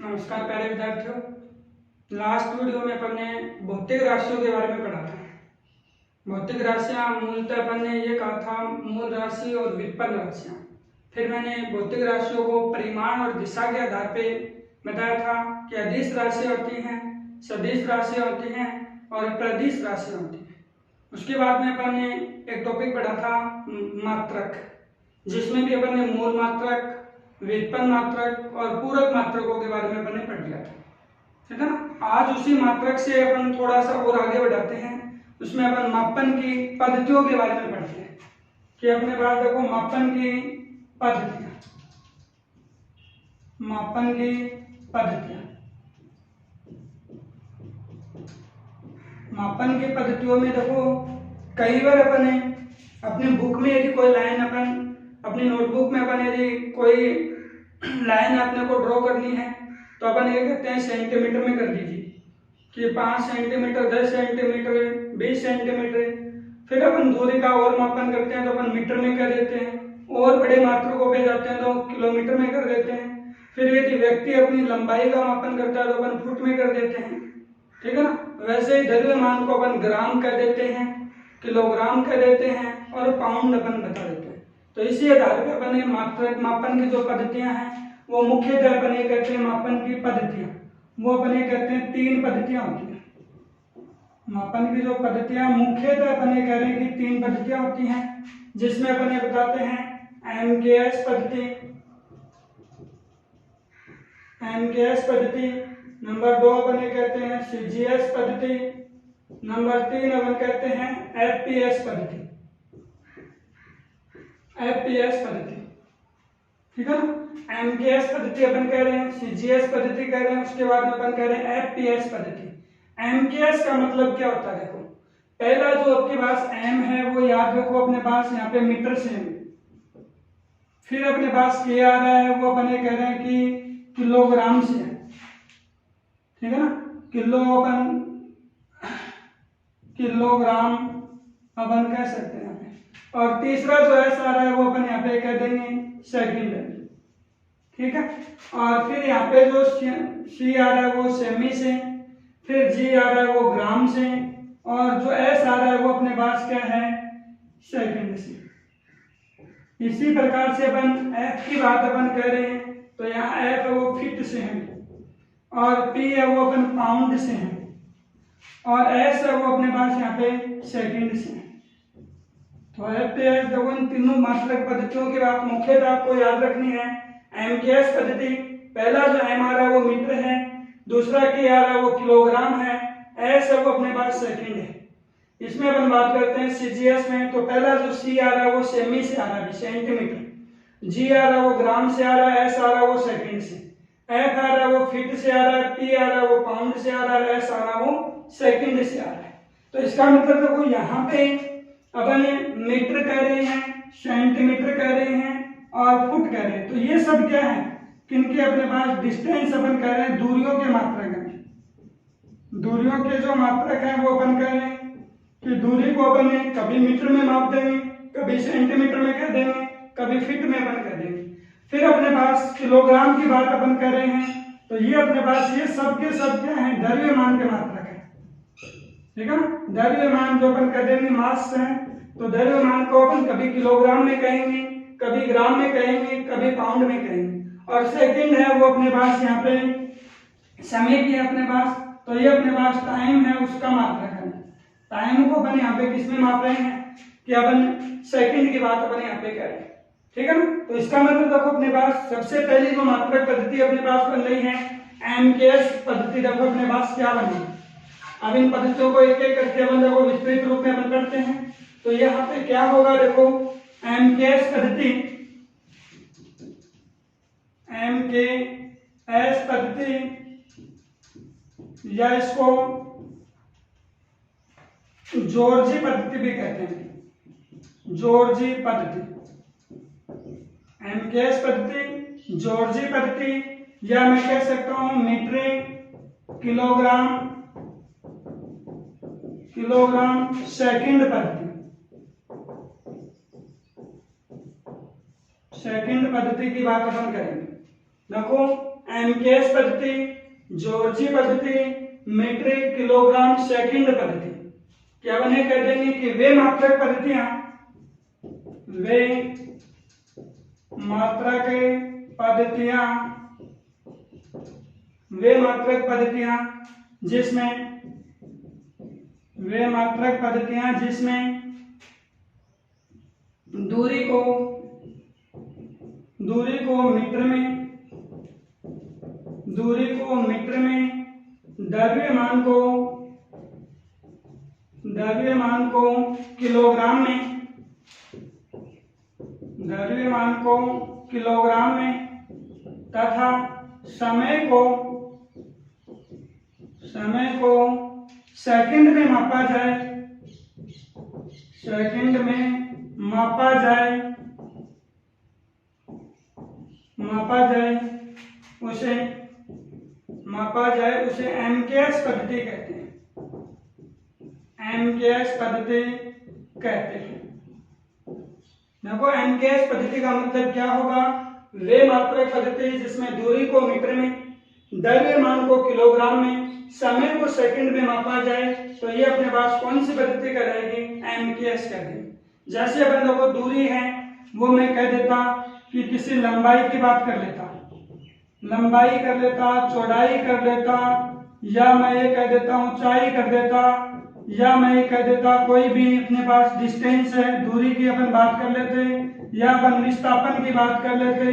नमस्कार प्यारे विद्यार्थियों। लास्ट वीडियो में अपन ने भौतिक राशियों के बारे में पढ़ा था। भौतिक राशियां मूलतः अपन ने ये कहा था मूल राशि और व्युत्पन्न राशियां। फिर मैंने भौतिक राशियों को परिमाण और दिशा के आधार पे बताया था कि अदिश राशियां होती हैं, सदिश राशियां होती हैं और प्रदिश राशियां होती हैं। उसके बाद में अपन ने एक टॉपिक पढ़ा था मात्रक, जिसमें भी अपन ने मूल मात्रक, व्युत्पन्न मात्रक और पूरक मात्रकों के बारे में अपन ने पढ़ लिया था, ठीक है ना। आज उसी मात्रक से अपन थोड़ा सा और आगे बढ़ाते हैं। उसमें अपन मापन की पद्धतियों के बारे में पढ़ते हैं कि अपने पास देखो मापन की पद्धतियां, मापन की पद्धतियां, मापन की पद्धतियों में देखो कई बार अपन ने अपनी बुक में यदि कोई लाइन अपन अपनी नोटबुक में अपन यदि कोई लाइन अपने को ड्रॉ करनी है तो अपन ये कहते हैं सेंटीमीटर में कर दीजिए कि 5 सेंटीमीटर, 10 सेंटीमीटर, 20 सेंटीमीटर। फिर अपन दूरी का और मापन करते हैं तो अपन मीटर में कर देते हैं, और बड़े मात्रकों पे जाते हैं तो किलोमीटर में कर देते हैं। फिर यदि व्यक्ति अपनी लंबाई का मापन करता है तो अपन फुट में कर देते हैं, ठीक है ना। वैसे ही द्रव्यमान को अपन ग्राम कर देते हैं, किलोग्राम कर देते हैं और पाउंड अपन बता देते हैं। तो इसी आधार पर अपन मात्रक मापन की जो पद्धतियां हैं वो मुख्यतः अपन ये कहते हैं मापन की पद्धतियां, वो अपन ये कहते हैं 3 पद्धतियां होती हैं। मापन की जो पद्धतियां मुख्यतः अपन ये कह रहे हैं कि 3 पद्धतियां होती हैं, जिसमें अपन ये बताते हैं एमकेएस पद्धति, एमकेएस पद्धति, नंबर 2 अपन ये कहते हैं सीजीएस पद्धति, नंबर 3 अपन कहते हैं एफपीएस पद्धति, एफपीएस पद्धति, ठीक है ना। एमकेएस पद्धति अपन कह रहे हैं, सीजीएस पद्धति कह रहे हैं, उसके बाद में अपन कह रहे हैं एफपीएस पद्धति। एमकेएस का मतलब क्या होता है, देखो पहला जो आपके पास एम है वो याद रखो अपने पास यहाँ पे मीटर से है। फिर अपने पास के आ रहा है वो अपन ये कह रहे हैं कि किलोग्राम से है, ठीक है ना। किलोग्राम अपन कह सकते हैं यहाँ पे। और तीसरा जो है सारा है वो अपन यहाँ पे कह देंगे सेकंड, ठीक है। और फिर यहाँ पे जो सी आ रहा है वो सेमी से, फिर जी आ रहा है वो ग्राम से, और जो एस आ रहा है वो अपने पास क्या है सेकंड से। इसी प्रकार से अपन एफ की बात अपन कर रहे हैं तो यहाँ एफ है वो फीट से है, और पी है वो अपन पाउंड से है, और एस है वो अपने पास यहाँ पे सेकंड से है। तो एफपीएस देखो इन तीनों मात्रक पद्धतियों की बात मुख्यतः आपको याद रखनी है। एमकेएस पद्धति, पहला जो एम आ रहा है वो मीटर है, दूसरा के आ रहा है वो किलोग्राम है, एस है वो अपने पास सेकंड है। इसमें अपन बात करते हैं सीजीएस में, तो पहला जो सी आ रहा है वो सेमी से आ रहा है सेंटीमीटर, जी आ रहा है वो ग्राम से आ रहा है, एस आ रहा है वो सेकंड से, एफ आ रहा है वो फीट से आ रहा है, पी आ रहा है वो पाउंड से आ रहा है, एस आ रहा है वो सेकंड से आ रहा है। तो इसका मतलब देखो यहाँ पे अपन मीटर कह रहे हैं, सेंटीमीटर कह रहे हैं और फुट कह रहे हैं। तो ये सब क्या है, किनके अपने पास डिस्टेंस अपन कह रहे हैं, दूरियों के मात्रक हैं। दूरियों के जो मात्रक हैं वो अपन कह रहे हैं कि दूरी को अपन कभी मीटर में माप देंगे, कभी सेंटीमीटर में कह देंगे, कभी फीट में अपन कह देंगे। फिर अपने पास किलोग्राम की बात अपन कर रहे हैं तो ये अपने पास ये सब के सब क्या है द्रव्यमान के मात्रक है, ठीक है ना। द्रव्यमान जो अपन कह देंगे मास है, तो द्रव्यमान को अपन कभी किलोग्राम में कहेंगे, कभी ग्राम में कहेंगे, कभी पाउंड में कहेंगे। और सेकंड है वो अपने पास यहाँ पे समय की है अपने पास, तो ये अपने पास टाइम है उसका मात्रक है। टाइम को अपन यहाँ पे किसमें माप रहे हैं कि अपन सेकंड की बात अपन यहाँ पे कर रहे हैं, ठीक है ना। तो इसका मतलब देखो अपने पास सबसे पहली जो मात्रक पद्धति अपने पास बन रही है एमकेएस पद्धति। देखो अपने पास क्या बनी, अब इन पद्धतियों को एक एक करके अपन देखो विस्तृत रूप में अपन करते हैं। तो यहाँ पे क्या होगा, देखो एमकेएस पद्धति, एमकेएस पद्धति या इसको जॉर्जी पद्धति भी कहते हैं, जॉर्जी पद्धति, एमकेएस पद्धति, जॉर्जी पद्धति, या मैं कह सकता हूं मीट्रिक, किलोग्राम सेकंड पद्धति, सेकंड पद्धति की बात अपन करेंगे। देखो एमकेएस पद्धति, जॉर्जी पद्धति, मीट्रिक, किलोग्राम, सेकंड पद्धति। क्या बने कह देंगे कि वे मात्रक पद्धतियां जिसमें दूरी को मीटर में, द्रव्यमान को किलोग्राम में तथा समय को सेकंड में मापा जाए उसे एमकेएस पद्धति कहते हैं। देखो एमकेएस पद्धति का मतलब क्या होगा, वे मात्रक पद्धति जिसमें दूरी को मीटर में, द्रव्यमान को किलोग्राम में, समय को सेकंड में मापा जाए, तो ये अपने पास कौन सी पद्धति कहलाएगी, एमकेएस कहलाएगी। जैसे अपन लोगों को दूरी है वो मैं कह देता कि किसी लंबाई की बात कर लेता, चौड़ाई कर लेता, या मैं ये कह देता ऊंचाई कर देता, या मैं ये कह देता कोई भी अपने पास डिस्टेंस है, दूरी की अपन बात कर लेते, या अपन विस्थापन की बात कर लेते,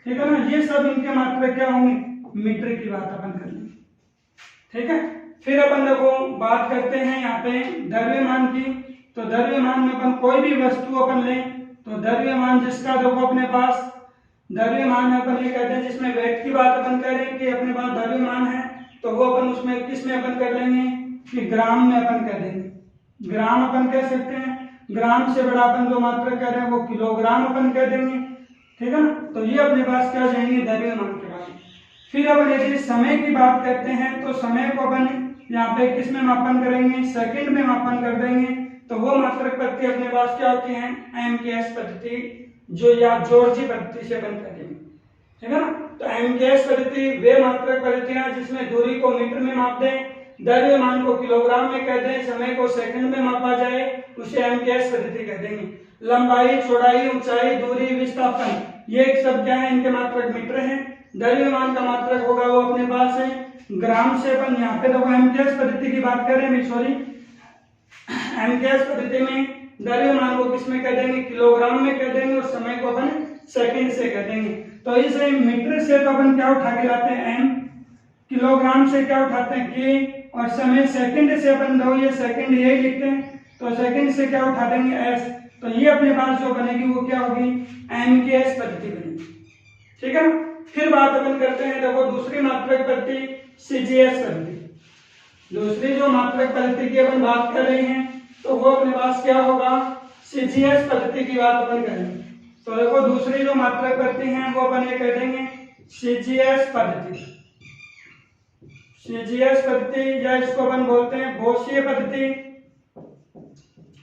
ठीक है ना। ये सब इनके मात्रक क्या होंगे, मीटर की बात अपन कर लेंगे, ठीक है। फिर अपन देखो बात करते हैं यहाँ पे द्रव्यमान की। तो द्रव्यमान में अपन कोई भी वस्तु अपन लें तो द्रव्यमान जिसका देखो अपने पास द्रव्यमान है, अपन ये कहते हैं जिसमें वेट की बात अपन करें कि अपने पास द्रव्यमान है, तो वो अपन उसमें किस में अपन कर लेंगे कि ग्राम में अपन कर देंगे। ग्राम अपन कह सकते हैं, ग्राम से बड़ा अपन जो मात्रक कह रहे हैं वो किलोग्राम अपन कह देंगे, ठीक है ना। तो ये अपने पास क्या जाएंगे, द्रव्यमान के बाद। फिर अपन यदि समय की बात करते हैं तो समय को अपन यहाँ पे किस में मापन करेंगे, सेकंड में मापन कर देंगे। तो वो मात्रक पद्धति अपने पास क्या होती है, एमकेएस पद्धति, जो या जॉर्जी पद्धति से अपन कर देंगे, ठीक है ना। तो एमकेएस पद्धति वे मात्रक पद्धतियां जिसमें दूरी को मीटर में माप दें, द्रव्यमान को किलोग्राम में कह दें, समय को सेकंड में मापा जाए, उसे एमकेएस पद्धति कह देंगे। लंबाई, चौड़ाई, ऊंचाई, दूरी, विस्थापन, ये सब क्या है, इनके मात्रक मीटर हैं। द्रव्यमान का मात्रक होगा वो अपने पास है ग्राम से। अपन यहाँ पे देखो एमकेएस पद्धति की बात करें, एमकेएस पद्धति में द्रव्यमान को किस में कह देंगे, किलोग्राम में कह देंगे, और समय को अपन सेकंड से कह देंगे। तो इस मीटर से तो अपन क्या उठा के लाते हैं, एम, किलोग्राम से क्या उठाते हैं, के, और समय सेकंड से अपन दो ये सेकंड यही लिखते हैं, तो सेकंड से क्या उठा देंगे, एस। तो ये अपने पास जो बनेगी वो क्या होगी, एमकेएस पद्धति बनेगी, ठीक है ना। फिर बात अपन करते हैं, देखो दूसरी मात्रक पद्धति सीजीएस पद्धति। दूसरी जो मात्रक पद्धति की अपन बात कर रहे हैं तो वो अपने पास क्या होगा, सीजीएस पद्धति की बात अपन करेंगे। तो देखो दूसरी जो मात्रक पद्धति है वो अपन ये कह देंगे सीजीएस पद्धति। सीजीएस पद्धति या इसको अपन बोलते हैं गौसीय पद्धति,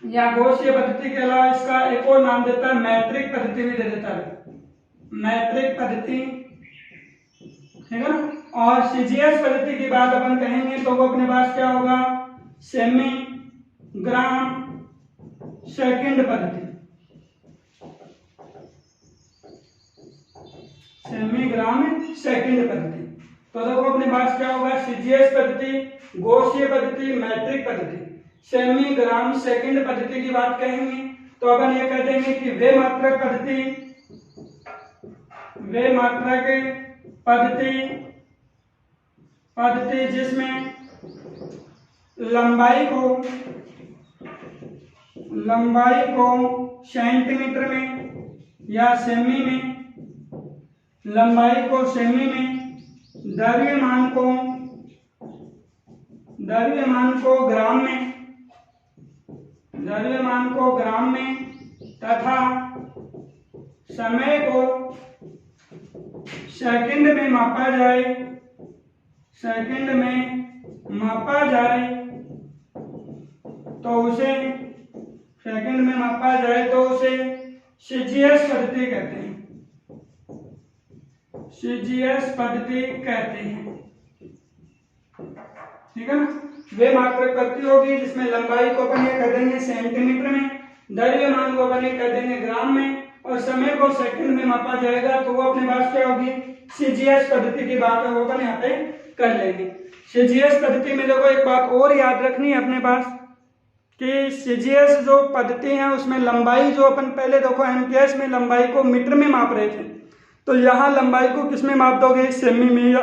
या गौसीय पद्धति के अलावा इसका एक और नाम देता है मैट्रिक पद्धति भी दे देता है, मैट्रिक पद्धति, ठीक है ना। और सीजीएस पद्धति की बात अपन कहेंगे तो वो अपने पास क्या होगा, सेमी, ग्राम, सेकंड पद्धति, सेमी, ग्राम, सेकंड पद्धति। तो देखो अपने पास क्या होगा, सीजीएस पद्धति, गौसीय पद्धति, मैट्रिक पद्धति, सेमी, ग्राम, सेकंड पद्धति की बात कहेंगे तो अपन ये कह देंगे कि वे मात्रक पद्धति जिसमें लंबाई को सेंटीमीटर में या सेमी में, लंबाई को सेमी में, द्रव्यमान को ग्राम में, तथा समय को सेकंड में मापा जाए, तो उसे सीजीएस पद्धति कहते हैं। सीजीएस पद्धति कहते हैं। ठीक है ना। वे मात्रक पद्धति होगी जिसमें लंबाई को अपन ये कर देंगे सेंटीमीटर में, द्रव्यमान को अपन ये कर देंगे ग्राम में, और समय को सेकंड में मापा जाएगा, तो वो अपने पास क्या होगी, सीजीएस पद्धति की बात है, वो अपन यहाँ पे कर लेंगे। सीजीएस पद्धति में देखो एक बात और याद रखनी है अपने पास कि सीजीएस जो पद्धति है उसमें लंबाई जो अपन पहले देखो एमकेएस में लंबाई को मीटर में माप रहे थे, तो यहाँ लंबाई को किस में माप दोगे, सेमी में या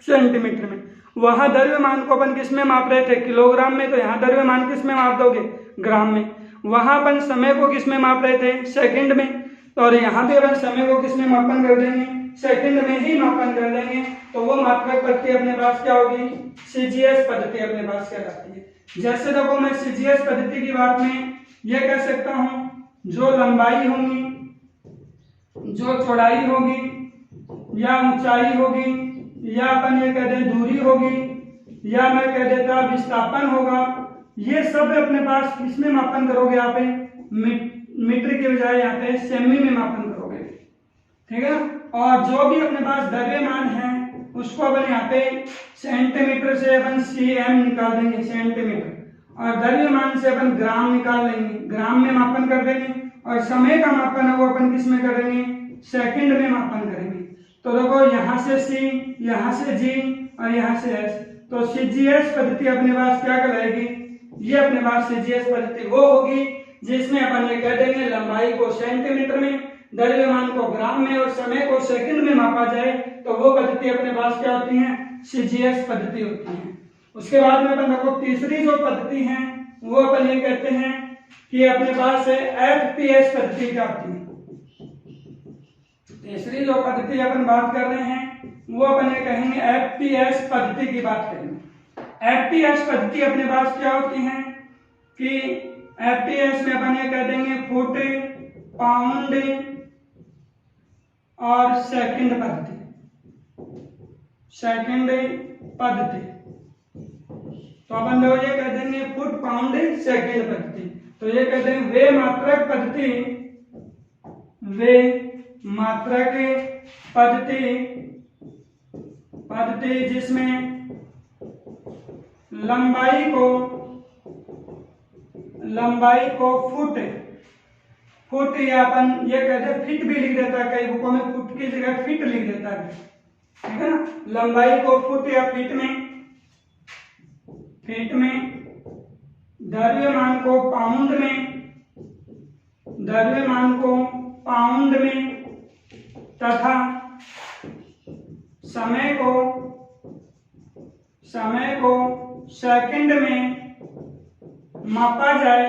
सेंटीमीटर में। वहां द्रव्यमान को अपन किस में माप रहे थे, किलोग्राम में, तो यहाँ द्रव्यमान किस में माप दोगे, ग्राम में। वहां अपन समय को किस में माप रहे थे, सेकंड में, और यहाँ भी अपन समय को किस में मापन कर देंगे, सेकंड में ही मापन कर देंगे, तो वो मात्रक पद्धति अपने पास क्या होगी, सीजीएस पद्धति अपने पास क्या कहती है। जैसे देखो मैं सीजीएस पद्धति की बात में ये कह सकता हूं, जो लंबाई होगी, जो चौड़ाई होगी, या ऊंचाई होगी, या अपन ये कह दें दूरी होगी, या मैं कह देता विस्थापन होगा, ये सब अपने पास किसमें मापन करोगे, यहाँ पे मीटर के बजाय यहाँ पे सेमी में मापन करोगे। ठीक है ना। और जो भी अपने पास द्रव्यमान है उसको अपन यहाँ पे सेंटीमीटर से अपन सीएम निकाल देंगे, सेंटीमीटर, और द्रव्यमान से अपन ग्राम निकाल लेंगे, ग्राम में मापन कर देंगे, और समय का मापन है वो अपन किस में करेंगे, सेकंड में मापन करेंगे। तो देखो यहाँ से सी, यहाँ से जी, और यहाँ से एस, तो सीजीएस पद्धति अपने पास क्या कहलाएगी, ये अपने पास सीजीएस पद्धति वो होगी जिसमें अपन ये कह देंगे लंबाई को सेंटीमीटर में, द्रव्यमान को ग्राम में, और समय को सेकंड में मापा जाए, तो वो पद्धति अपने पास क्या होती है, सीजीएस पद्धति होती है। उसके बाद में अपन देखो तीसरी जो पद्धति है वो अपन ये कहते हैं कि अपने पास है एफपीएस पद्धति क्या होती है। तीसरी जो पद्धति अपन बात कर रहे हैं वो अपन ये कहेंगे एफपीएस पद्धति की बात करेंगे। एफपीएस पद्धति अपने पास क्या होती है कि एफपीएस में अपन ये कह देंगे फुट, पाउंड और सेकंड पद्धति, सेकंड पद्धति। तो अपन लोग ये कह देंगे फुट, पाउंड, सेकंड पद्धति। तो ये कहते हैं वे मात्रक पद्धति, वे मात्रक पद्धति जिसमें लंबाई को फुट या अपन ये कहते हैं फीट भी लिख देता है, कई बुकों में फुट की जगह फीट लिख देता है। ठीक है ना। लंबाई को फुट या फीट में, द्रव्यमान को पाउंड में, तथा समय को सेकंड में मापा जाए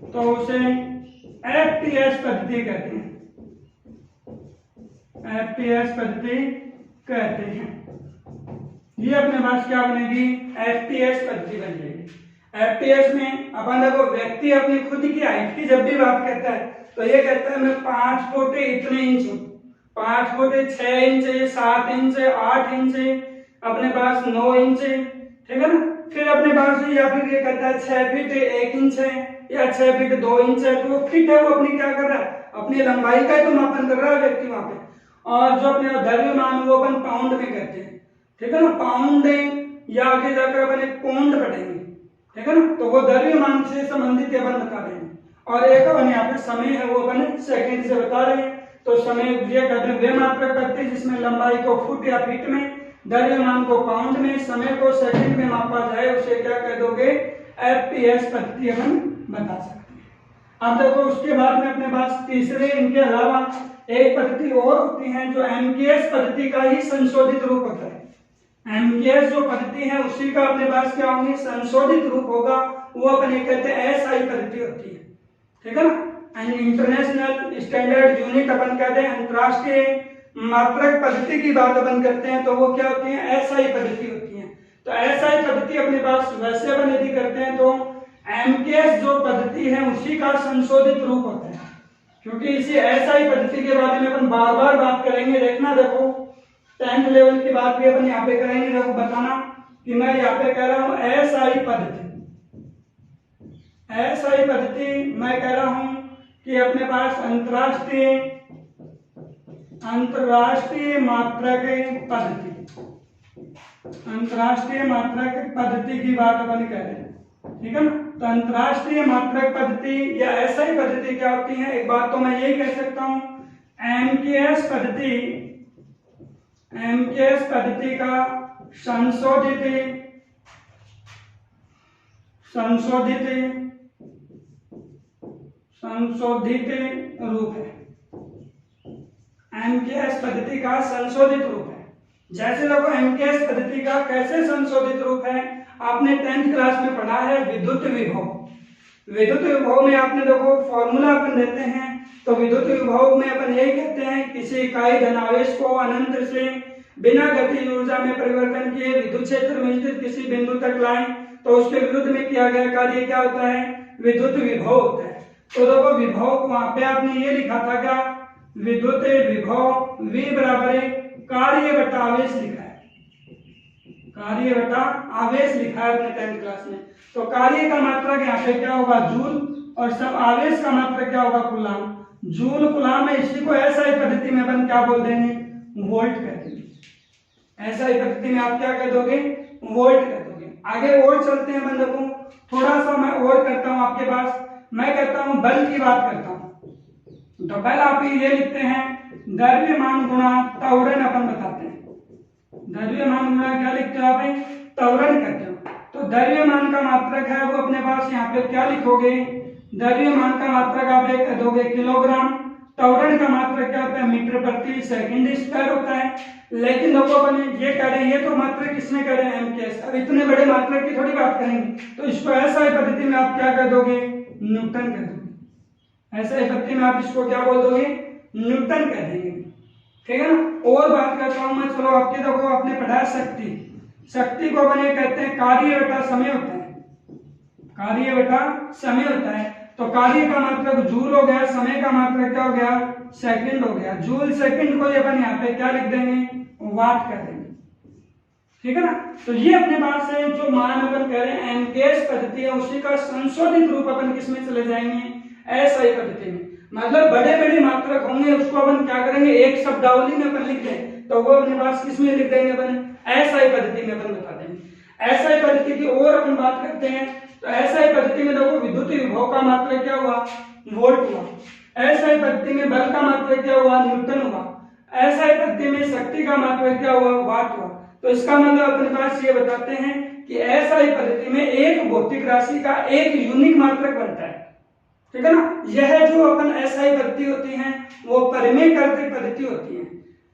तो उसे एफपीएस पद्धति कहते हैं, एफपीएस पद्धति कहते हैं। ये अपने पास क्या बनेगी, एफपीएस पद्धति बन जाएगी। एफपीएस में अपन देखो व्यक्ति अपनी खुद की हाइट की जब भी बात करता है तो ये कहता है मैं 5 फुट इतने इंच हूं, 5 फुट 6 इंच, 7 इंच, 8 इंच, अपने पास 9 इंच। ठीक है ना। फिर अपने पास या फिर ये कहता है 6 फीट 1 इंच है, या 6 फीट 2 इंच है, तो वो फिट है, वो अपनी क्या कर रहा है, अपनी लंबाई का तो मापन कर रहा है व्यक्ति वहां पे। और जो अपने द्रव्यमान वो अपन पाउंड में करते हैं। ठीक है ना। पाउंड या आगे जाकर अपन एक पौंड पढ़ेंगे। ठीक है ना। तो वो द्रव्यमान से संबंधित अपन बता रहे हैं, और एक अपन यहाँ पे समय है वो अपन सेकंड से बता रहे हैं। तो समय ये कहते हैं वे मात्रक पद्धति जिसमें लंबाई को फुट या फीट में, द्रव्यमान को पाउंड में, समय को सेकंड में मापा जाए, उसे क्या कह दोगे, एफपीएस पद्धति अपन बता सकते हैं। अब देखो उसके बाद में अपने पास तीसरे इनके अलावा एक पद्धति और होती है जो एमकेएस पद्धति का ही संशोधित रूप होता है। एमकेएस जो पद्धति है उसी का अपने पास क्या होंगे, संशोधित रूप होगा, वो अपन ये कहते हैं एसआई पद्धति होती है। ठीक है ना। इंटरनेशनल स्टैंडर्ड यूनिट अपन कहते हैं, अंतरराष्ट्रीय मात्रक पद्धति की बात अपन करते हैं तो वो क्या होती है, एसआई पद्धति होती है। तो एसआई पद्धति अपने पास वैसे अपन यदि करते हैं तो एमकेएस जो पद्धति है उसी का संशोधित रूप होता है, क्योंकि इसी एसआई पद्धति के बारे में अपन बार बार बात करेंगे। देखना देखो 10th लेवल की बात भी अपन यहाँ पे करेंगे। देखो बताना कि मैं यहाँ पे कह रहा हूँ एसआई पद्धति, एसआई पद्धति मैं कह रहा हूँ कि अपने पास अंतरराष्ट्रीय मात्रक पद्धति, अंतरराष्ट्रीय मात्रक पद्धति की बात अपन कर रहे हैं, ठीक है ना। तो अंतरराष्ट्रीय मात्रक पद्धति या SI पद्धति क्या होती है, एक बात तो मैं यही कह सकता हूं, MKS पद्धति का संशोधित रूप है। MKS पद्धति का संशोधित रूप है। जैसे देखो MKS पद्धति का कैसे संशोधित रूप है, आपने 10th क्लास में पढ़ा है विद्युत विभव। विद्युत विभव में आपने देखो फॉर्मूला अपन देते हैं, तो विद्युत विभव में अपन यही कहते हैं किसी इकाई धनावेश को अनंत से बिना गतिज ऊर्जा में परिवर्तन किए विद्युत क्षेत्र में स्थित किसी बिंदु तक लाएं, तो उसके विरुद्ध में किया गया कार्य क्या होता है, विद्युत विभव होता है। तो देखो विभव वहां पे आपने ये लिखा था क्या, विद्युत विभव V बराबर कार्य बटा आवेश लिखा है, कार्य बटा आवेश लिखा है अपने 10th क्लास में। तो कार्य का मात्रक यहाँ पे क्या होगा, जूल, और सब आवेश का मात्रक क्या होगा, कूलाम। जूल कूलाम में इसी को SI पद्धति में अपन क्या बोल देंगे, वोल्ट कर देंगे। SI पद्धति में आप क्या कर दोगे, वोल्ट कर दोगे। आगे और चलते हैं, अपन देखो थोड़ा सा मैं और करता हूं आपके पास, मैं कहता हूं बल की बात करता हूं। तो बल आप ये लिखते हैं द्रव्यमान गुणा त्वरण, अपन बताते हैं द्रव्यमान गुणा क्या लिखते हो आप, त्वरण करते हो। तो द्रव्यमान का मात्रक है वो अपने पास यहाँ पे क्या लिखोगे, द्रव्यमान का मात्रक आप एक दोगे किलोग्राम, त्वरण का मात्रक क्या होता है, मीटर प्रति सेकंड स्क्वायर होता है। लेकिन लोगों अपन ये कह रहे हैं, ये तो मात्रक किसने कह रहे हैं, MKS। अब इतने बड़े मात्रक की थोड़ी बात करेंगे, तो इसको SI पद्धति में आप क्या कर दोगे, न्यूटन कर दोगे। SI पद्धति में आप इसको क्या बोल दोगे, न्यूटन कर देंगे, ठीक है ना। और बात करता हूं मैं, चलो आपके देखो आपने पढ़ा शक्ति, शक्ति को अपन ये कहते हैं कार्य बटा समय होता है, कार्य बटा समय होता है। तो कार्य का मात्रक जूल हो गया, समय का मात्रक क्या हो गया, सेकंड हो गया। जूल सेकंड को अपन यहाँ पे क्या लिख देंगे, वाट कर देंगे, ठीक है ना। तो ये अपने पास है जो मान अपन कह रहे हैं MKS पद्धति है, उसी का संशोधित रूप अपन किसमें चले जाएंगे, SI पद्धति में। मतलब बड़े बड़े मात्रक होंगे उसको अपन क्या करेंगे, एक शब्दावली में अपन लिख दें, तो वो अपने पास किसमें लिख देंगे, अपन SI पद्धति में अपन बता देंगे। SI पद्धति की और अपन बात करते हैं, तो SI पद्धति में देखो विद्युत विभव का मात्रक क्या हुआ, वोल्ट हुआ। SI पद्धति में बल का मात्रक क्या हुआ, न्यूटन हुआ। SI पद्धति में शक्ति का मात्रक क्या हुआ, वाट हुआ। तो इसका मतलब अपने पास ये बताते हैं कि SI पद्धति में एक भौतिक राशि का एक यूनिक मात्रक बनता है, ठीक है ना। यह जो अपन SI पद्धति होती है वो परिमेय कर्तृक पद्धति होती है,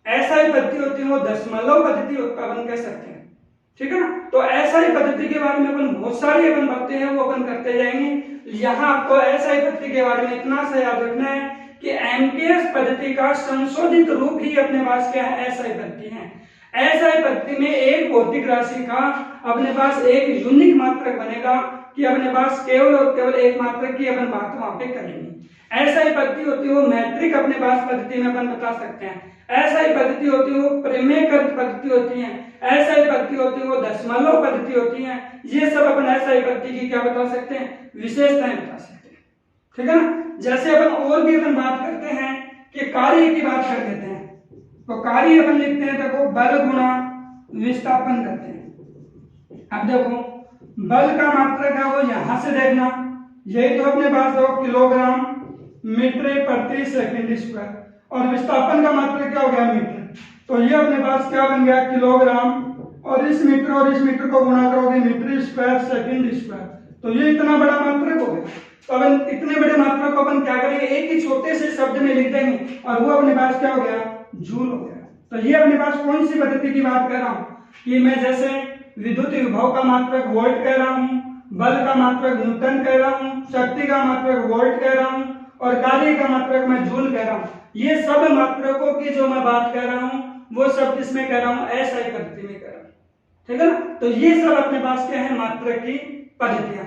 SI पद्धति होती है वो दशमलव पद्धति अपन कह सकते हैं, ठीक है ना। तो SI पद्धति के बारे में अपन बहुत सारी अपन बातें हैं वो अपन करते जाएंगे। यहाँ आपको SI पद्धति के बारे में इतना सा याद रखना है कि MKS पद्धति का संशोधित रूप ही अपने पास क्या है, SI पद्धति है। SI पद्धति में एक भौतिक राशि का अपने पास एक यूनिक मात्रक बनेगा कि अपने पास केवल और केवल एक मात्रक की अपन बात वहां पे करेंगे। SI पद्धति होती है वो मैट्रिक अपने पास पद्धति में अपन बता सकते हैं। SI पद्धति होती है वो परिमेय कर्त पद्धति होती है। SI पद्धति होती है वो दशमलव पद्धति होती है। ये सब अपन SI पद्धति की क्या बता सकते हैं, विशेषताएं बता सकते हैं, ठीक है ना। जैसे अपन और भी अपन बात करते हैं कि कार्य की बात कर देते हैं, तो कार्य अपन लिखते हैं, देखो बल गुणा विस्थापन करते हैं। अब देखो बल का मात्रक है वो यहां से देखना, यही तो अपने पास देखो किलोग्राम मीटर प्रति सेकंड स्क्वायर, और विस्थापन का मात्रक क्या हो गया, मीटर। तो ये अपने पास क्या बन गया, किलोग्राम, और इस मीटर को गुणा करोगे मीटर स्क्वायर सेकंड स्क्वायर, तो ये इतना बड़ा मात्रक हो गया। तो अपन इतने बड़े मात्रक को अपन क्या करेंगे, एक ही छोटे से शब्द में लिख देंगे, और वो अपने पास क्या हो गया, जूल हो गया। तो ये अपने पास कौन सी पद्धति की बात कर रहा हूं, कि मैं जैसे विद्युत विभव का मात्रक वोल्ट कह रहा हूं, बल का मात्रक न्यूटन कह रहा हूं, शक्ति का मात्रक वोल्ट कह रहा हूं, और कार्य का मात्रक मैं जूल कह रहा हूं। ये सब मात्रकों की जो मैं बात कर रहा हूं वो सब किसमें कह रहा हूं, SI पद्धति में कह रहा हूं, ठीक है ना। तो ये सब अपने पास क्या है, मात्रक की पद्धतियां।